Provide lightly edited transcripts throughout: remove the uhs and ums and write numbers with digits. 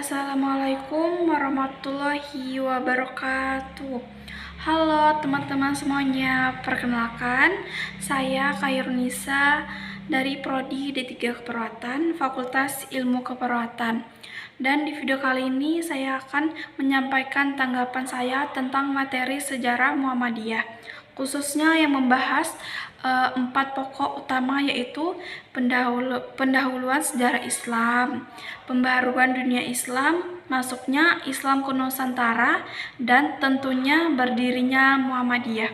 Assalamualaikum warahmatullahi wabarakatuh. Halo teman-teman semuanya, perkenalkan saya Khairunisa dari Prodi D3 Keperawatan, Fakultas Ilmu Keperawatan. Dan di video kali ini saya akan menyampaikan tanggapan saya tentang materi sejarah Muhammadiyah, khususnya yang membahas 4 pokok utama, yaitu pendahuluan sejarah Islam, pembaharuan dunia Islam, masuknya Islam ke Nusantara, dan tentunya berdirinya Muhammadiyah.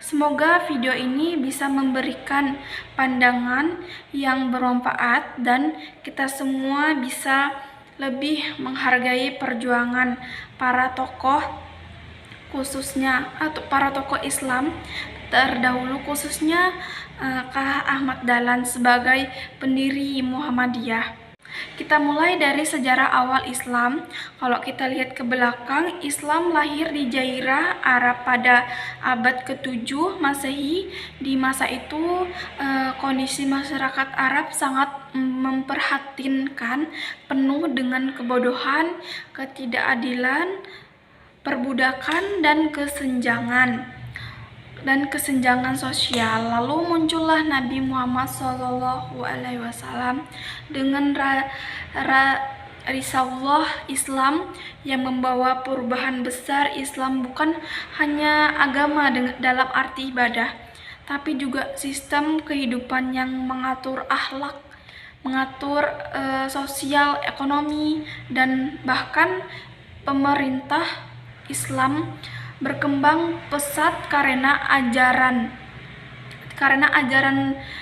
Semoga video ini bisa memberikan pandangan yang bermanfaat dan kita semua bisa lebih menghargai perjuangan para tokoh, khususnya atau para tokoh Islam terdahulu, khususnya Kah Ahmad Dahlan sebagai pendiri Muhammadiyah. Kita mulai dari sejarah awal Islam. Kalau kita lihat ke belakang, Islam lahir di Jairah, Arab pada abad ke-7 Masehi. Di masa itu kondisi masyarakat Arab sangat memprihatinkan, penuh dengan kebodohan, ketidakadilan, perbudakan, dan kesenjangan sosial. Lalu muncullah Nabi Muhammad SAW dengan risalah Islam yang membawa perubahan besar. Islam bukan hanya agama dalam arti ibadah, tapi juga sistem kehidupan yang mengatur akhlak, mengatur sosial, ekonomi, dan bahkan pemerintah. Islam berkembang pesat karena ajaran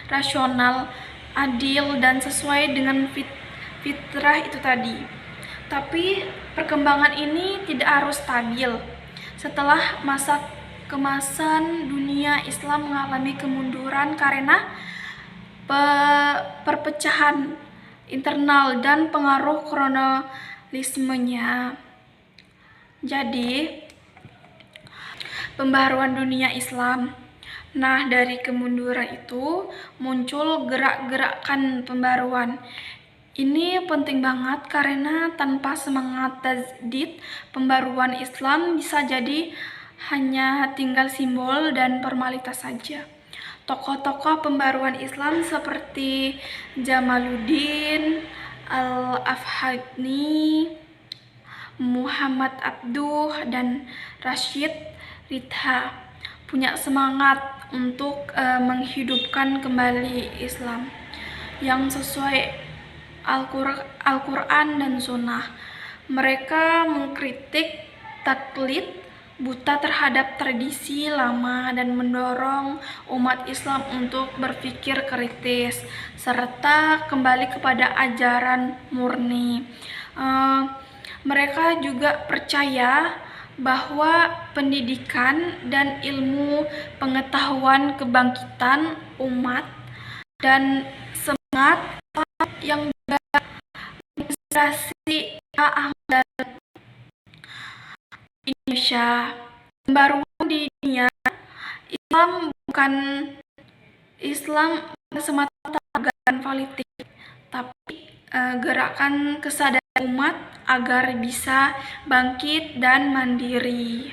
rasional, adil, dan sesuai dengan fitrah itu tadi. Tapi perkembangan ini tidak harus stabil. Setelah masa kemasan dunia, Islam mengalami kemunduran karena perpecahan internal dan pengaruh kolonialismenya. Jadi, pembaharuan dunia Islam. Nah, dari kemunduran itu muncul gerak-gerakan pembaruan. Ini penting banget karena tanpa semangat tajdid, pembaruan Islam bisa jadi hanya tinggal simbol dan formalitas saja. Tokoh-tokoh pembaruan Islam seperti Jamaluddin Al-Afghani, Muhammad Abduh, dan Rashid Ridha punya semangat untuk menghidupkan kembali Islam yang sesuai Al-Quran dan Sunnah. Mereka mengkritik taklid buta terhadap tradisi lama dan mendorong umat Islam untuk berpikir kritis serta kembali kepada ajaran murni. Mereka juga percaya bahwa pendidikan dan ilmu pengetahuan kebangkitan umat dan semangat yang menginspirasi Kah Ahmad Dahlan Indonesia. Pembaruan di dunia Islam bukan semata gerakan politik, tapi gerakan kesadaran umat agar bisa bangkit dan mandiri.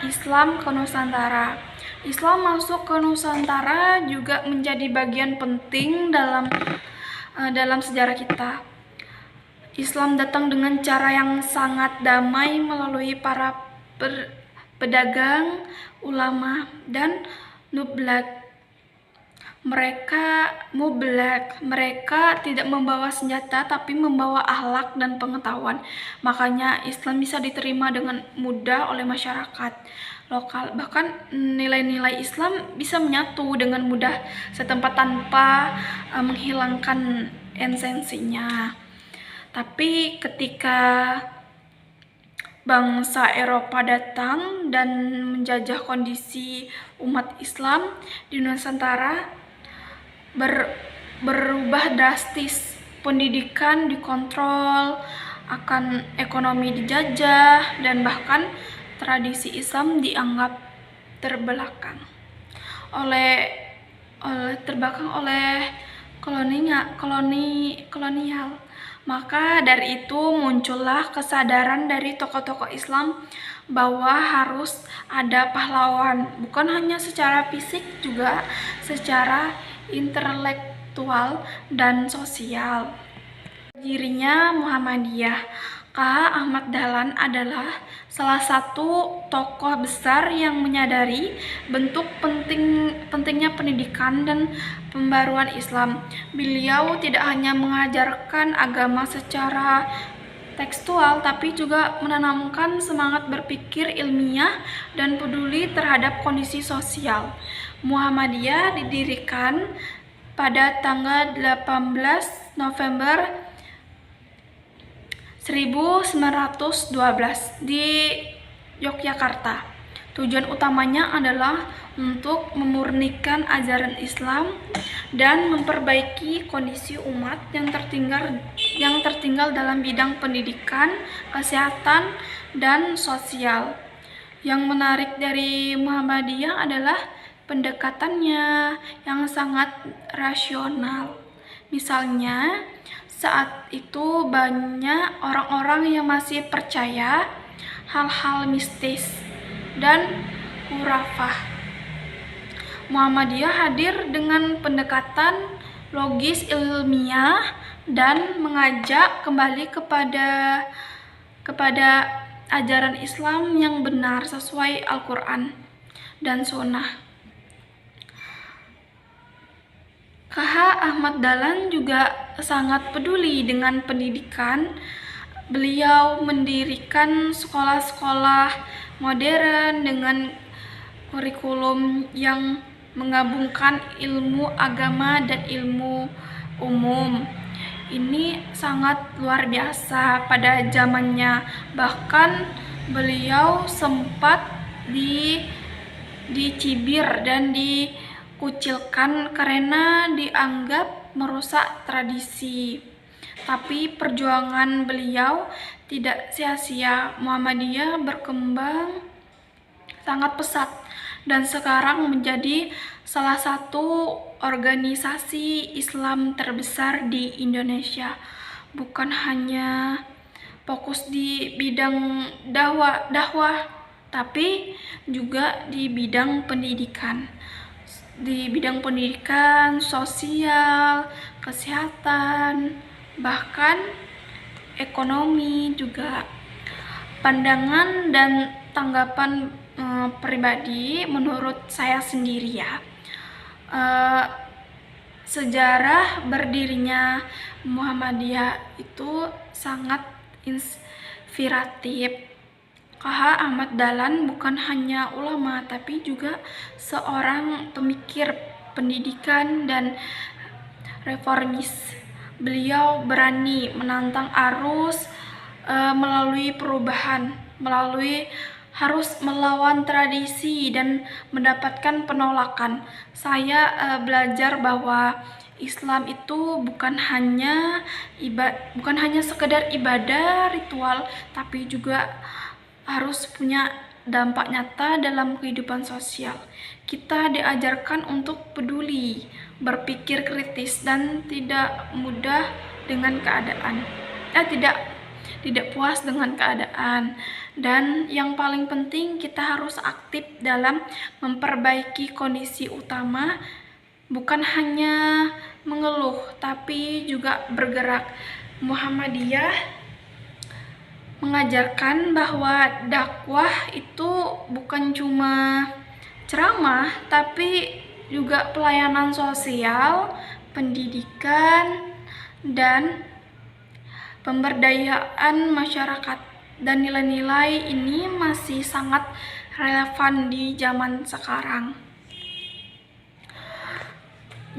Islam ke Nusantara. Islam masuk ke Nusantara juga menjadi bagian penting dalam sejarah kita. Islam datang dengan cara yang sangat damai melalui para pedagang, ulama, dan nublak. Mereka tidak membawa senjata tapi membawa akhlak dan pengetahuan. Makanya Islam bisa diterima dengan mudah oleh masyarakat lokal. Bahkan nilai-nilai Islam bisa menyatu dengan mudah setempat tanpa menghilangkan esensinya. Tapi ketika bangsa Eropa datang dan menjajah kondisi umat Islam di Nusantara, berubah drastis. Pendidikan dikontrol, akan ekonomi dijajah, dan bahkan tradisi Islam dianggap terbelakang oleh kolonial. Maka dari itu muncullah kesadaran dari tokoh-tokoh Islam bahwa harus ada pahlawan, bukan hanya secara fisik, juga secara intelektual dan sosial. Berdirinya Muhammadiyah, KH Ahmad Dahlan adalah salah satu tokoh besar yang menyadari bentuk pentingnya pendidikan dan pembaruan Islam. Beliau tidak hanya mengajarkan agama secara tekstual, tapi juga menanamkan semangat berpikir ilmiah dan peduli terhadap kondisi sosial. Muhammadiyah didirikan pada tanggal 18 November 1912 di Yogyakarta. Tujuan utamanya adalah untuk memurnikan ajaran Islam dan memperbaiki kondisi umat yang tertinggal dalam bidang pendidikan, kesehatan, dan sosial. Yang menarik dari Muhammadiyah adalah pendekatannya yang sangat rasional. Misalnya, saat itu banyak orang-orang yang masih percaya hal-hal mistis dan khurafah. Muhammadiyah hadir dengan pendekatan logis ilmiah dan mengajak kembali kepada ajaran Islam yang benar sesuai Al-Quran dan Sunnah. KH Ahmad Dahlan juga sangat peduli dengan pendidikan. Beliau mendirikan sekolah-sekolah modern dengan kurikulum yang menggabungkan ilmu agama dan ilmu umum. Ini sangat luar biasa pada zamannya. Bahkan beliau sempat dicibir dan dikucilkan karena dianggap merusak tradisi. Tapi perjuangan beliau tidak sia-sia. Muhammadiyah berkembang sangat pesat dan sekarang menjadi salah satu organisasi Islam terbesar di Indonesia. Bukan hanya fokus di bidang dakwah, tapi juga di bidang pendidikan. Di bidang pendidikan, sosial, kesehatan, bahkan ekonomi juga. Pandangan dan tanggapan pribadi menurut saya sendiri ya, sejarah berdirinya Muhammadiyah itu sangat inspiratif. KH Ahmad Dahlan bukan hanya ulama, tapi juga seorang pemikir pendidikan dan reformis. Beliau berani menantang arus melalui perubahan, harus melawan tradisi dan mendapatkan penolakan. Saya belajar bahwa Islam itu bukan hanya sekedar ibadah ritual, tapi juga harus punya dampak nyata dalam kehidupan sosial. Kita diajarkan untuk peduli, berpikir kritis, dan tidak mudah dengan keadaan. Tidak puas dengan keadaan. Dan yang paling penting, kita harus aktif dalam memperbaiki kondisi utama, bukan hanya mengeluh, tapi juga bergerak. Muhammadiyah mengajarkan bahwa dakwah itu bukan cuma ceramah, tapi juga pelayanan sosial, pendidikan, dan pemberdayaan masyarakat. Dan nilai-nilai ini masih sangat relevan di zaman sekarang.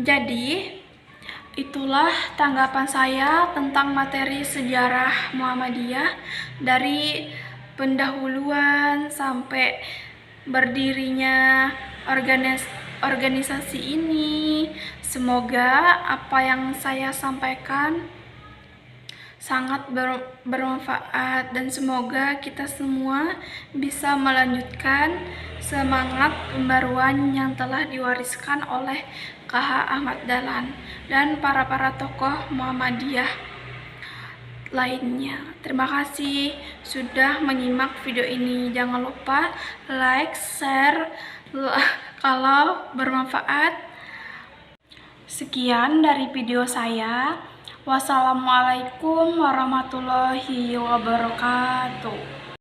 Jadi, itulah tanggapan saya tentang materi sejarah Muhammadiyah dari pendahuluan sampai berdirinya organisasi ini. Semoga apa yang saya sampaikan sangat bermanfaat dan semoga kita semua bisa melanjutkan semangat pembaruan yang telah diwariskan oleh KH Ahmad Dahlan, dan para tokoh Muhammadiyah lainnya. Terima kasih sudah menyimak video ini. Jangan lupa like, share kalau bermanfaat. Sekian dari video saya. Wassalamualaikum warahmatullahi wabarakatuh.